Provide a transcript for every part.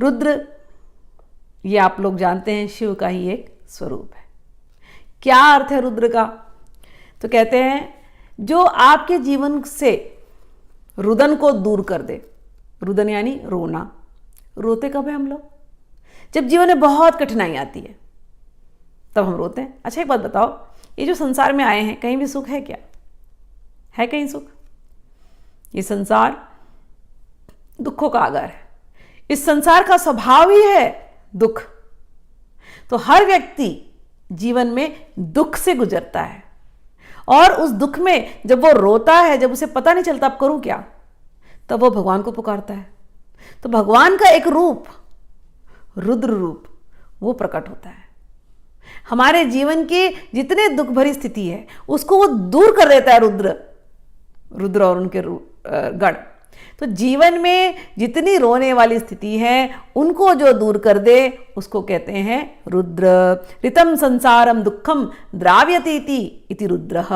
रुद्र ये आप लोग जानते हैं शिव का ही एक स्वरूप है। क्या अर्थ है रुद्र का? तो कहते हैं जो आपके जीवन से रुदन को दूर कर दे। रुदन यानी रोना। रोते कब है हम लोग? जब जीवन में बहुत कठिनाई आती है तब हम रोते हैं। अच्छा एक बात बताओ, ये जो संसार में आए हैं कहीं भी सुख है क्या? है कहीं सुख? ये संसार दुखों का आगर है। इस संसार का स्वभाव ही है दुख। तो हर व्यक्ति जीवन में दुख से गुजरता है और उस दुख में जब वो रोता है, जब उसे पता नहीं चलता अब करूं क्या, तब वो भगवान को पुकारता है। तो भगवान का एक रूप, रुद्र रूप, वो प्रकट होता है। हमारे जीवन की जितने दुख भरी स्थिति है उसको वो दूर कर देता है रुद्र और उनके गण। तो जीवन में जितनी रोने वाली स्थिति है उनको जो दूर कर दे उसको कहते हैं रुद्र। ऋतम संसारम दुखम द्राव्यतीति इति रुद्रः।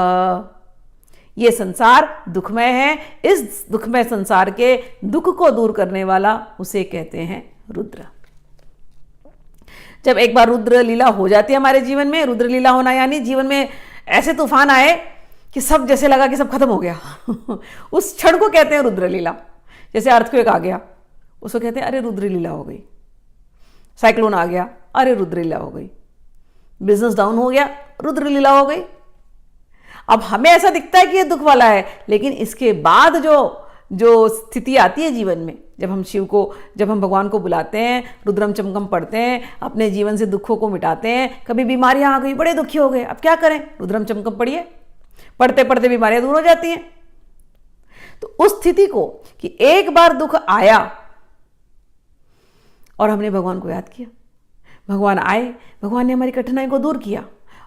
ये संसार दुखमय है, इस दुखमय संसार के दुख को दूर करने वाला उसे कहते हैं रुद्र। जब एक बार रुद्र लीला हो जाती है हमारे जीवन में, रुद्र लीला होना यानी जीवन में ऐसे तूफान आए कि सब जैसे लगा कि सब खत्म हो गया उस क्षण को कहते हैं रुद्र लीला। जैसे अर्थक्वेक आ गया उसको कहते हैं अरे रुद्र लीला हो गई। साइक्लोन आ गया, अरे रुद्र लीला हो गई। बिजनेस डाउन हो गया, रुद्र लीला हो गई। अब हमें ऐसा दिखता है कि ये दुख वाला है, लेकिन इसके बाद जो स्थिति आती है जीवन में, जब हम भगवान को बुलाते हैं, रुद्रम चमकम पढ़ते हैं, अपने जीवन से दुखों को मिटाते हैं। कभी बीमारियां आ गई, बड़े दुखी हो गए, अब क्या करें? रुद्रम चमकम पढ़िए, पढ़ते पढ़ते बीमारियां दूर हो जाती हैं। तो उस स्थिति को कि एक बार दुख आया और हमने भगवान को याद किया, भगवान आए, भगवान ने हमारी कठिनाई को दूर किया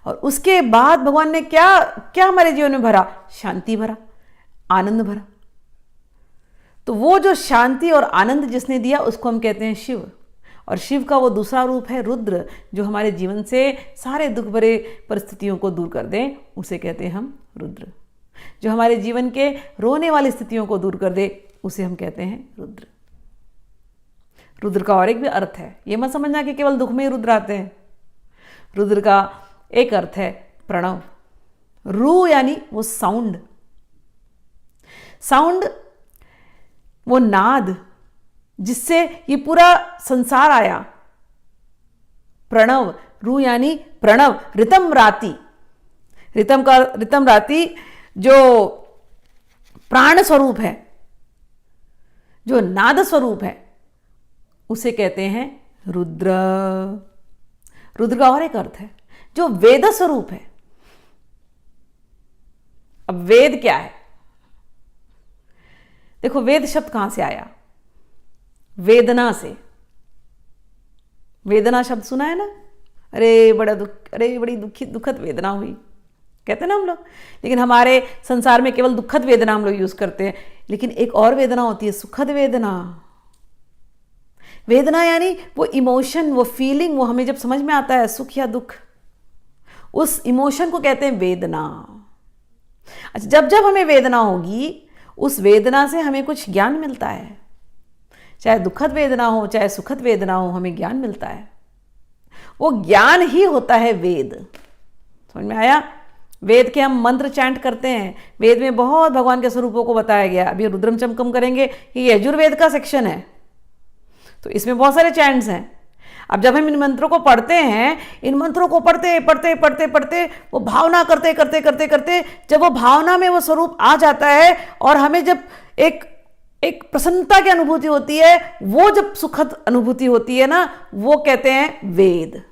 और उसके बाद भगवान ने क्या क्या हमारे जीवन में भरा? शांति भरा, आनंद भरा। तो वो जो शांति और आनंद जिसने दिया उसको हम कहते हैं शिव। और शिव का वो दूसरा रूप है रुद्र, जो हमारे जीवन से सारे दुख भरे परिस्थितियों को दूर कर दें, उसे कहते हैं हम रुद्र। जो हमारे जीवन के रोने वाली स्थितियों को दूर कर दे उसे हम कहते हैं रुद्र। रुद्र का और एक भी अर्थ है, ये मत समझना कि केवल दुख में ही रुद्र आते हैं। रुद्र का एक अर्थ है प्रणव। रू यानी वो साउंड, वो नाद जिससे ये पूरा संसार आया। प्रणव, रू यानी प्रणव। ऋतम राति, ऋतम राति जो प्राण स्वरूप है, जो नाद स्वरूप है, उसे कहते हैं रुद्र। रुद्र का और एक अर्थ है जो वेद स्वरूप है। अब वेद क्या है? देखो वेद शब्द कहां से आया? वेदना से। वेदना शब्द सुना है ना? अरे बड़ा दुख, अरे बड़ी दुखद वेदना हुई, कहते हैं ना हम लोग। लेकिन हमारे संसार में केवल दुखद वेदना हम लोग यूज करते हैं, लेकिन एक और वेदना होती है, सुखद वेदना। वेदना यानी वो इमोशन, वो फीलिंग, वो हमें जब समझ में आता है सुख या दुख, उस इमोशन को कहते हैं वेदना। अच्छा, जब हमें वेदना होगी उस वेदना से हमें कुछ ज्ञान मिलता है। चाहे दुखद वेदना हो चाहे सुखद वेदना हो, हमें ज्ञान मिलता है। वो ज्ञान ही होता है वेद। समझ में आया? वेद के हम मंत्र चैंट करते हैं, वेद में बहुत भगवान के स्वरूपों को बताया गया। अभी रुद्रम चमकम करेंगे, ये यजुर्वेद का सेक्शन है, तो इसमें बहुत सारे चैंट्स हैं। अब जब हम इन मंत्रों को पढ़ते हैं, इन मंत्रों को पढ़ते पढ़ते पढ़ते पढ़ते वो भावना करते करते करते करते जब वो भावना में वो स्वरूप आ जाता है और हमें जब एक प्रसन्नता की अनुभूति होती है, वो जब सुखद अनुभूति होती है ना, वो कहते हैं वेद।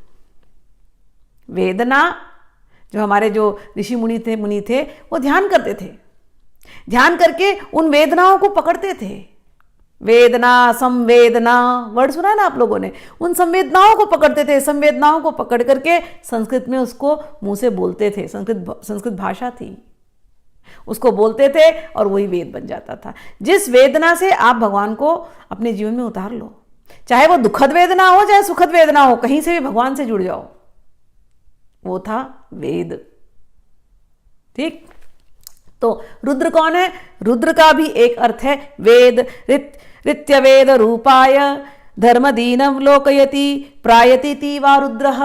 वेदना जो हमारे जो ऋषि मुनि थे वो ध्यान करते थे, ध्यान करके उन वेदनाओं को पकड़ते थे। वेदना, संवेदना वर्ड सुना है ना आप लोगों ने? उन संवेदनाओं को पकड़ते थे, संवेदनाओं को पकड़ करके संस्कृत में उसको मुंह से बोलते थे। संस्कृत भाषा थी, उसको बोलते थे और वही वेद बन जाता था। जिस वेदना से आप भगवान को अपने जीवन में उतार लो, चाहे वो दुखद वेदना हो चाहे सुखद वेदना हो, कहीं से भी भगवान से जुड़ जाओ, वो था वेद। ठीक? तो रुद्र कौन है? रुद्र का भी एक अर्थ है वेद। ऋत्यवेद रूपाय धर्म दीनम लोकयति प्रायति वा रुद्रः,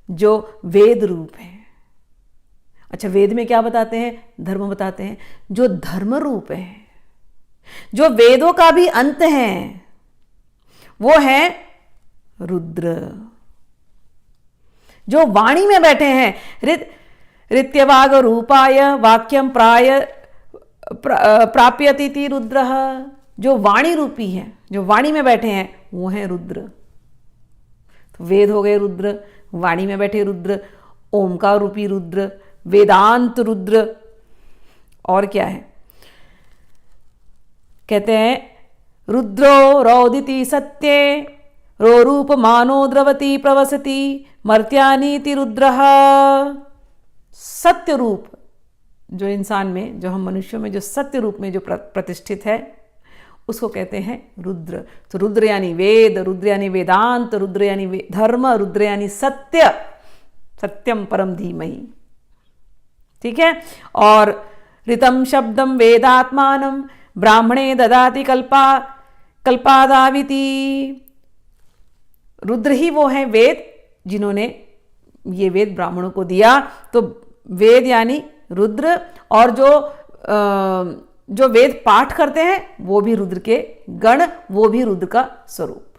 जो वेद रूप है। अच्छा, वेद में क्या बताते हैं? धर्म बताते हैं। जो धर्म रूप है, जो वेदों का भी अंत है, वो है रुद्र। जो वाणी में बैठे हैं, ऋत्यवाग रूपाय वाक्यम प्राप्यति रुद्रः, जो वाणी रूपी है, जो वाणी में बैठे हैं, वो है रुद्र। तो वेद हो गए रुद्र, वाणी में बैठे रुद्र, ओमकार रूपी रुद्र, वेदांत रुद्र। और क्या है? कहते हैं रुद्रो रौदिति सत्ये रोरूप मानो द्रवती प्रवसति मर्त्यानीति रुद्रः। सत्य रूप, जो इंसान में, जो हम मनुष्यों में जो सत्य रूप में जो प्रतिष्ठित है, उसको कहते हैं रुद्र। तो रुद्र यानी वेद, रुद्र यानी वेदांत, रुद्र यानी धर्म, रुद्र यानी सत्य, सत्यम परम धीमहि। ठीक है। और ऋतम शब्दम वेदात्मानम ब्राह्मणे ददाति कल्पादाविति। रुद्र ही वो है वेद, जिन्होंने ये वेद ब्राह्मणों को दिया। तो वेद यानी रुद्र, और जो वेद पाठ करते हैं वो भी रुद्र के गण, वो भी रुद्र का स्वरूप।